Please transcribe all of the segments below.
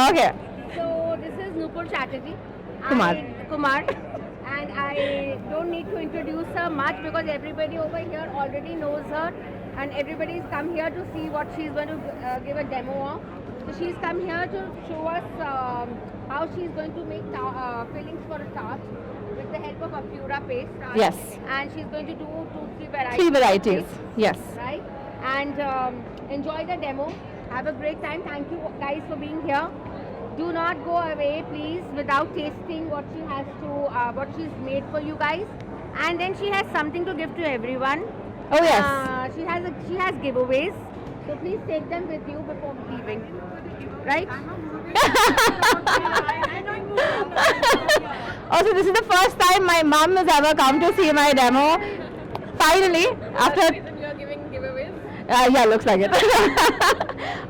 Okay. So this is Nupur Chatterjee. Kumar. Kumar. And I don't need to introduce her much because everybody over here already knows her, and everybody's come here to see what she's going to give a demo of. So she's come here to show us how she's going to make fillings for a tart with the help of Apura paste. Yes. And she's going to do 2-3 varieties. 3 varieties. of paste, Yes. right? And enjoy the demo. Have a great time. Thank you guys for being here. Do not go away, please, without tasting what she has to, what she's made for you guys. And then she has something to give to everyone. Oh yes. She has giveaways. So please take them with you before leaving. Right? Also, this is the first time my mom has ever come to see my demo. Finally, after. You're giving giveaways. Yeah, looks like it.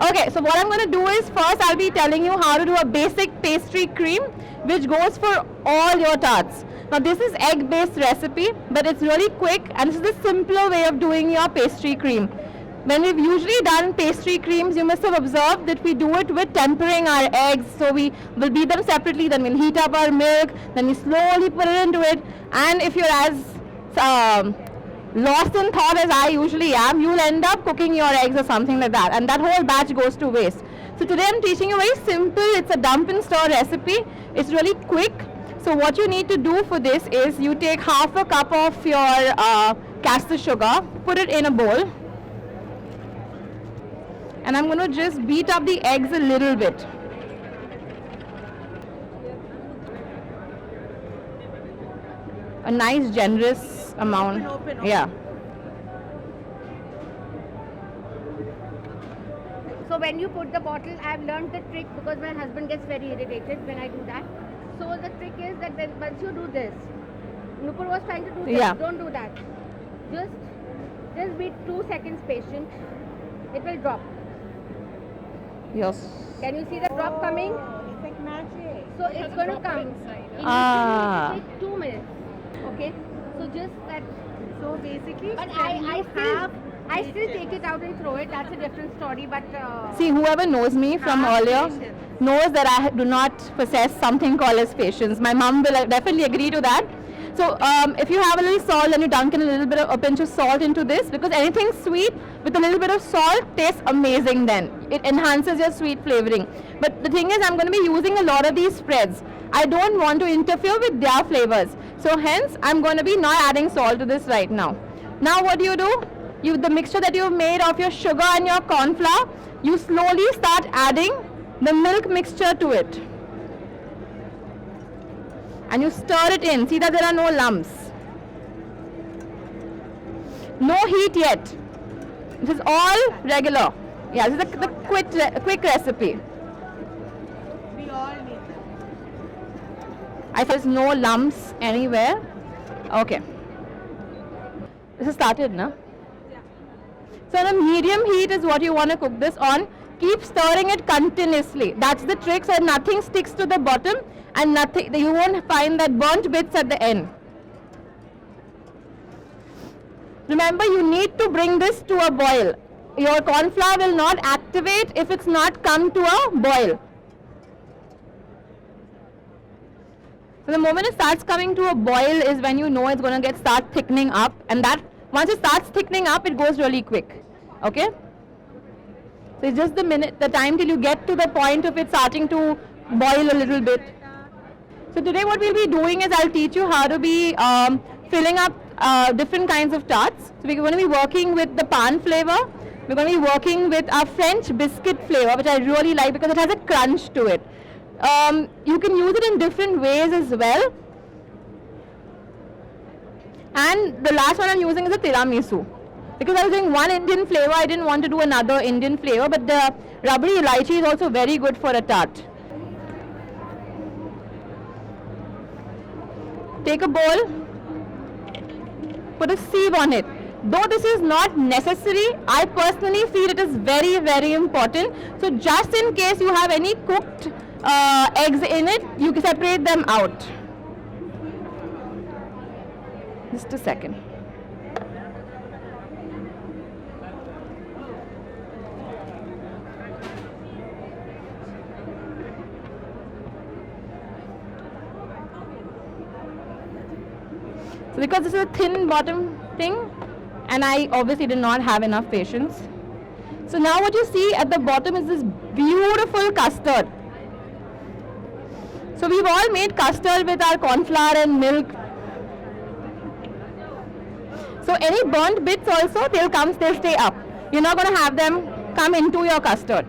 Okay, so what I'm going to do is first I'll be telling you how to do a basic pastry cream which goes for all your tarts. Now this is egg-based recipe, but it's really quick and this is the simpler way of doing your pastry cream. When we've usually done pastry creams, you must have observed that we do it with tempering our eggs. So we will beat them separately, then we'll heat up our milk, then we slowly put it into it. And if you're as lost in thought as I usually am, you'll end up cooking your eggs or something like that, and that whole batch goes to waste. So today I'm teaching you very simple, it's a dump and stir recipe. It's really quick. So what you need to do for this is you take half a cup of your caster sugar, put it in a bowl, and I'm going to just beat up the eggs a little bit. A nice generous amount. Yeah. So when you put the bottle, I've learned the trick because my husband gets very irritated when I do that. So the trick is that once you do this, Nupur was trying to do this, Yeah. don't do that. Just be 2 seconds patient. It will drop. Yes. Can you see the drop coming? It's like magic. So it's going to come. Ah. It take 2 minutes. Okay. So just that. So basically, But when you have I still take it out and throw it. That's a different story. But See, whoever knows me from Have earlier patience. knows that I do not possess something called as patience. My mom will definitely agree to that. So if you have a little salt and you dunk in a pinch of salt into this, because anything sweet with a little bit of salt tastes amazing then. It enhances your sweet flavoring. But the thing is, I'm going to be using a lot of these spreads. I don't want to interfere with their flavors. So hence, I'm going to be not adding salt to this right now. Now what do? The mixture that you've made of your sugar and your corn flour, you slowly start adding the milk mixture to it. And you stir it in. See that there are no lumps. No heat yet. This is all regular. Yeah, this is the quick recipe. we all need that. I there's no lumps anywhere. Okay. This is started, no? So on a medium heat is what you want to cook this on. Keep stirring it continuously. That's the trick, so nothing sticks to the bottom and you won't find that burnt bits at the end. Remember, you need to bring this to a boil. Your corn flour will not activate if it's not come to a boil. So the moment it starts coming to a boil is when you know it's going to start thickening up, and that once it starts thickening up, it goes really quick. Okay? So it's just the time till you get to the point of it starting to boil a little bit. So today what we'll be doing is I'll teach you how to be filling up different kinds of tarts. So we're going to be working with the pan flavor. We're going to be working with our French biscuit flavor, which I really like because it has a crunch to it. You can use it in different ways as well. And the last one I'm using is a tiramisu. Because I was doing one Indian flavor, I didn't want to do another Indian flavor, but the rubbery elaichi is also very good for a tart. Take a bowl, put a sieve on it. Though this is not necessary, I personally feel it is very, very important. So just in case you have any cooked eggs in it, you can separate them out. Just a second. So because this is a thin bottom thing, and I obviously did not have enough patience. So now what you see at the bottom is this beautiful custard. So we've all made custard with our corn flour and milk. So any burnt bits also, they'll stay up. You're not going to have them come into your custard.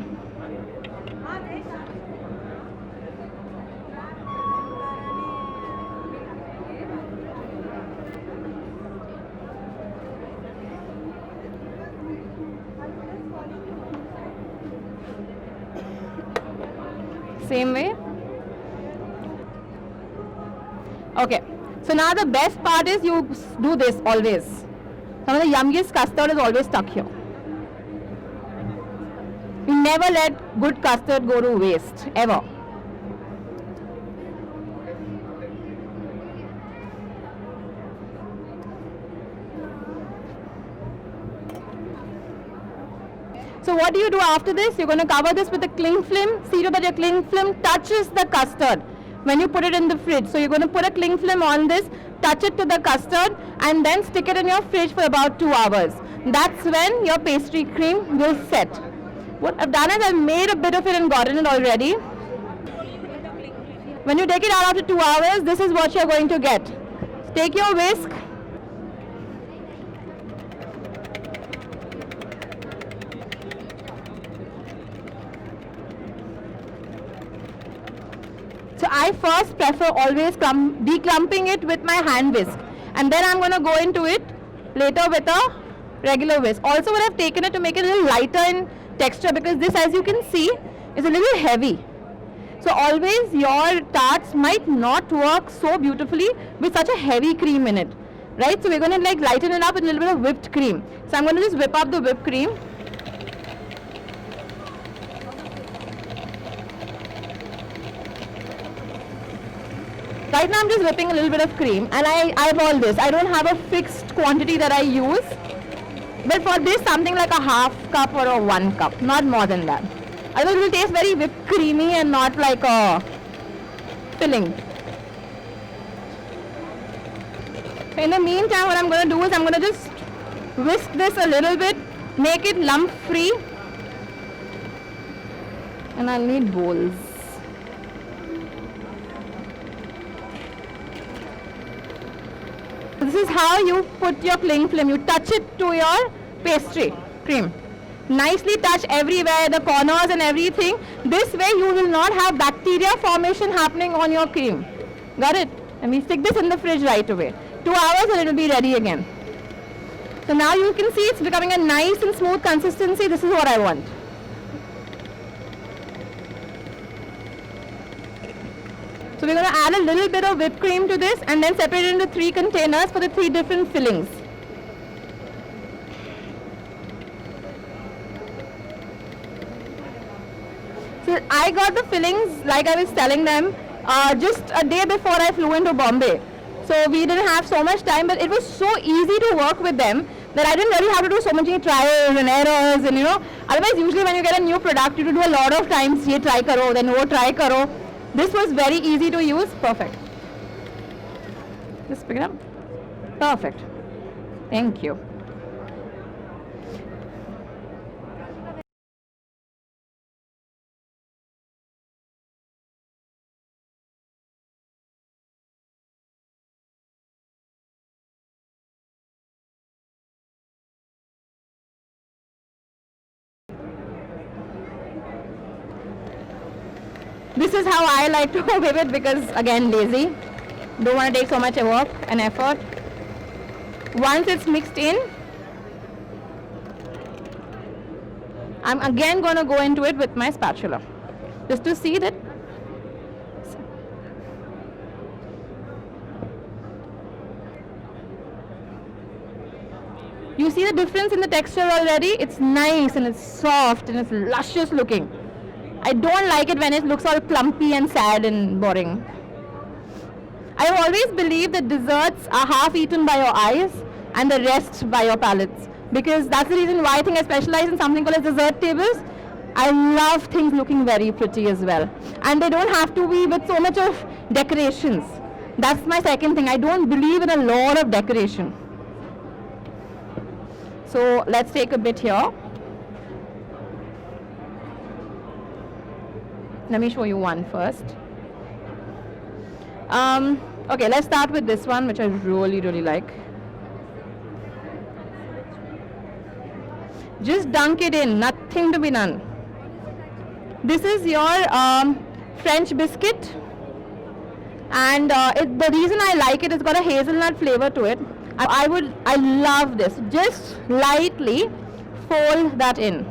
Same way. Okay, so now the best part is you do this always. Some of the yummiest custard is always stuck here. You never let good custard go to waste, ever. So what do you do after this? You're going to cover this with a cling film. See to that your cling film touches the custard when you put it in the fridge. So you're going to put a cling film on this, touch it to the custard, and then stick it in your fridge for about 2 hours. That's when your pastry cream will set. What I've done is I've made a bit of it and gotten it already. When you take it out after 2 hours, this is what you're going to get. Take your whisk. So I first prefer always declumping it with my hand whisk, and then I'm going to go into it later with a regular whisk. Also, what I've taken it to make it a little lighter in texture, because this, as you can see, is a little heavy. So always your tarts might not work so beautifully with such a heavy cream in it, right? So we're going to like lighten it up with a little bit of whipped cream. So I'm going to just whip up the whipped cream. Right now I'm just whipping a little bit of cream, and I eyeball this. I don't have a fixed quantity that I use, but for this something like a half cup or a 1 cup, not more than that. Otherwise it will taste very whipped creamy and not like a filling. So in the meantime, what I'm going to do is I'm going to just whisk this a little bit, make it lump free, and I'll need bowls. This is how you put your cling film. You touch it to your pastry cream. Nicely touch everywhere, the corners and everything. This way you will not have bacteria formation happening on your cream. Got it? And we stick this in the fridge right away. 2 hours and it will be ready again. So now you can see it's becoming a nice and smooth consistency. This is what I want. So we're going to add a little bit of whipped cream to this and then separate it into 3 containers for the 3 different fillings. So I got the fillings, like I was telling them, just a day before I flew into Bombay. So we didn't have so much time, but it was so easy to work with them that I didn't really have to do so many trials and errors, and otherwise usually when you get a new product you have to do a lot of times, ye try karo, then wo try karo. This was very easy to use. Perfect. Just pick it up. Perfect. Thank you. This is how I like to whip it because, again, lazy. Don't want to take so much work and effort. Once it's mixed in, I'm again going to go into it with my spatula. Just to see that. You see the difference in the texture already? It's nice and it's soft and it's luscious looking. I don't like it when it looks all clumpy and sad and boring. I've always believed that desserts are half eaten by your eyes and the rest by your palates. Because that's the reason why I think I specialize in something called as dessert tables. I love things looking very pretty as well. And they don't have to be with so much of decorations. That's my second thing. I don't believe in a lot of decoration. So let's take a bit here. Let me show you one first. Okay, let's start with this one, which I really, really like. Just dunk it in, nothing to be done. This is your French biscuit, and the reason I like it is got a hazelnut flavor to it. I love this. Just lightly fold that in.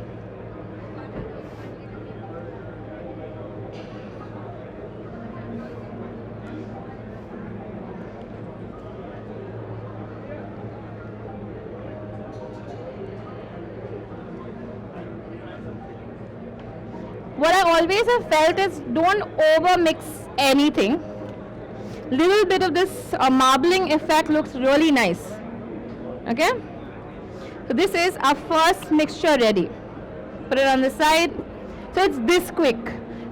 What I always have felt is don't over mix anything. Little bit of this marbling effect looks really nice. Okay? So this is our first mixture ready. Put it on the side. So it's this quick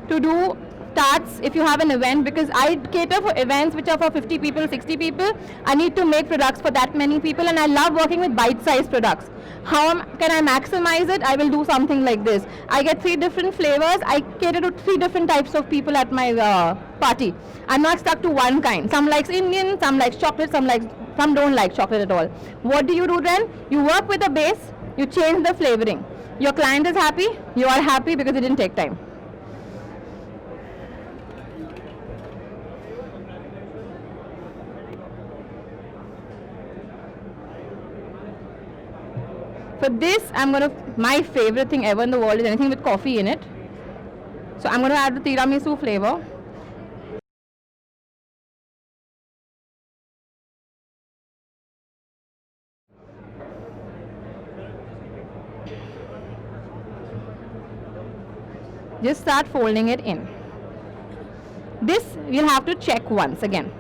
to do tarts if you have an event, because I cater for events which are for 50 people, 60 people. I need to make products for that many people, and I love working with bite-sized products. How can I maximize it? I will do something like this. I get 3 different flavors. I cater to 3 different types of people at my party. I'm not stuck to one kind. Some likes Indian, some likes chocolate, some don't like chocolate at all. What do you do then? You work with a base, you change the flavoring. Your client is happy, you are happy because it didn't take time. For this, my favorite thing ever in the world is anything with coffee in it. So I'm going to add the tiramisu flavor. Just start folding it in. This we'll have to check once again.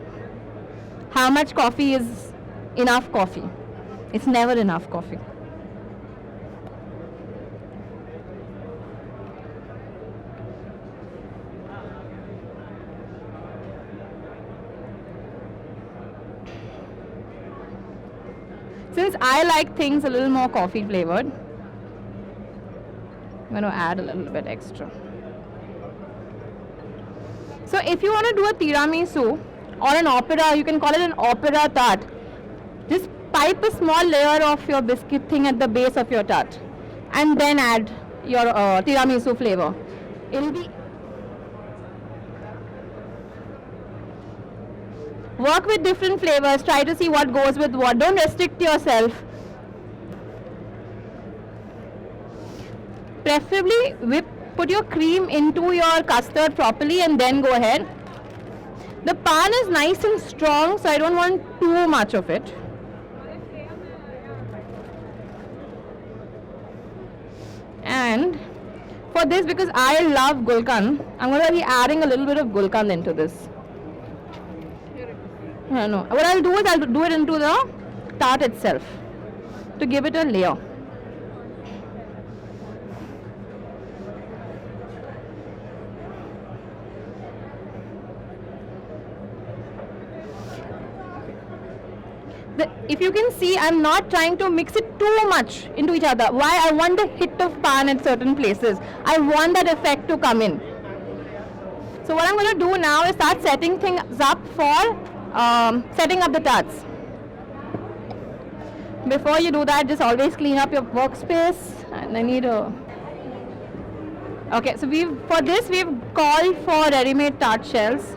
How much coffee is enough coffee? It's never enough coffee. Since I like things a little more coffee flavored, I'm going to add a little bit extra. So if you want to do a tiramisu or an opera, you can call it an opera tart. Just pipe a small layer of your biscuit thing at the base of your tart and then add your tiramisu flavor. It'll be... Work with different flavors, try to see what goes with what. Don't restrict yourself. Preferably put your cream into your custard properly and then go ahead. The pan is nice and strong, so I don't want too much of it. And for this, because I love gulkan, I'm going to be adding a little bit of gulkan into this. No. What I'll do is I'll do it into the tart itself to give it a layer. If you can see, I'm not trying to mix it too much into each other. Why? I want the hit of pan at certain places. I want that effect to come in. So what I'm going to do now is start setting things up for setting up the tarts. Before you do that, just always clean up your workspace. And I need a... Okay, so for this we've called for ready-made tart shells.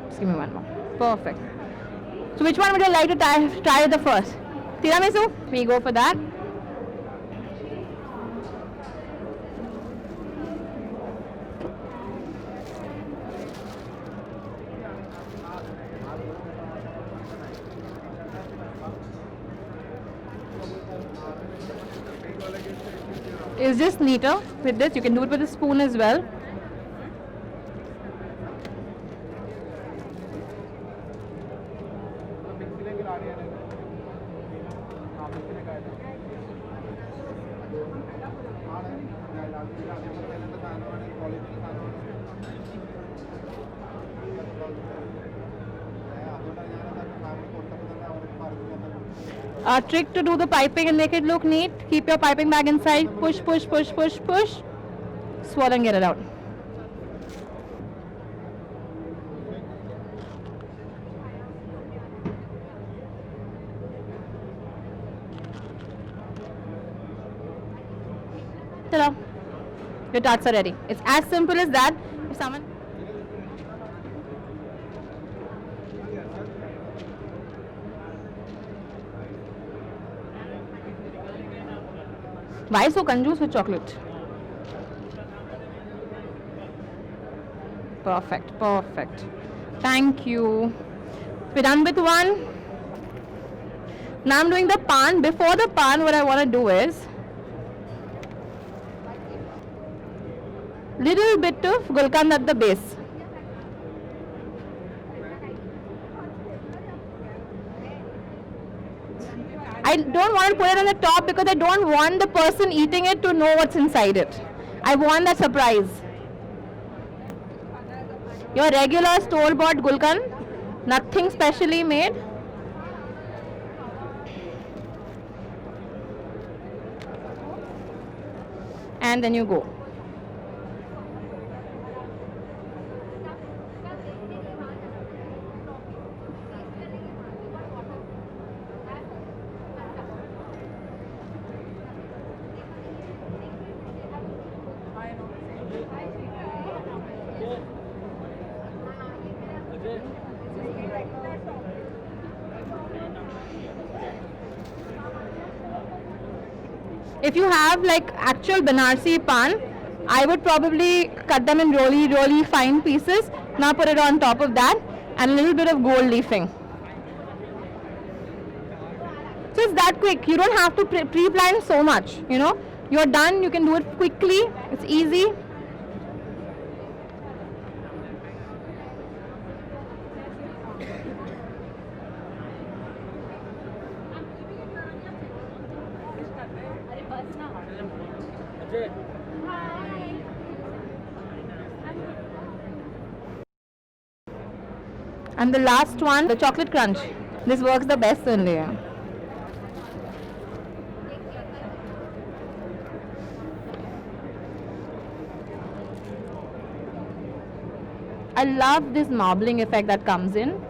Just give me one more. Perfect. So which one would you like to try the first? Tiramisu? We go for that. It's just neater with this. You can do it with a spoon as well. A trick to do the piping and make it look neat. Keep your piping bag inside. Push, push, push, push, push. Swirl and get it out. Ta-da. Your tarts are ready. It's as simple as that. If someone Why so conjuice with chocolate? Perfect, perfect. Thank you. We're done with one. Now I'm doing the pan. Before the pan, what I want to do is little bit of gulkand at the base. I don't want to put it on the top because I don't want the person eating it to know what's inside it. I want that surprise. Your regular store-bought gulkand, nothing specially made. And then you go. If you have like actual Banarsi pan, I would probably cut them in really, really fine pieces. Now put it on top of that and a little bit of gold leafing. So it's that quick. You don't have to pre-plan so much. You know, you're done. You can do it quickly. It's easy. And the last one, the chocolate crunch. This works the best only. I love this marbling effect that comes in.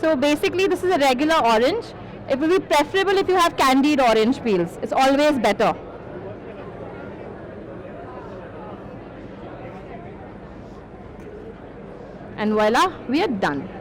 So basically this is a regular orange. It will be preferable if you have candied orange peels. It's always better. And voila, we are done.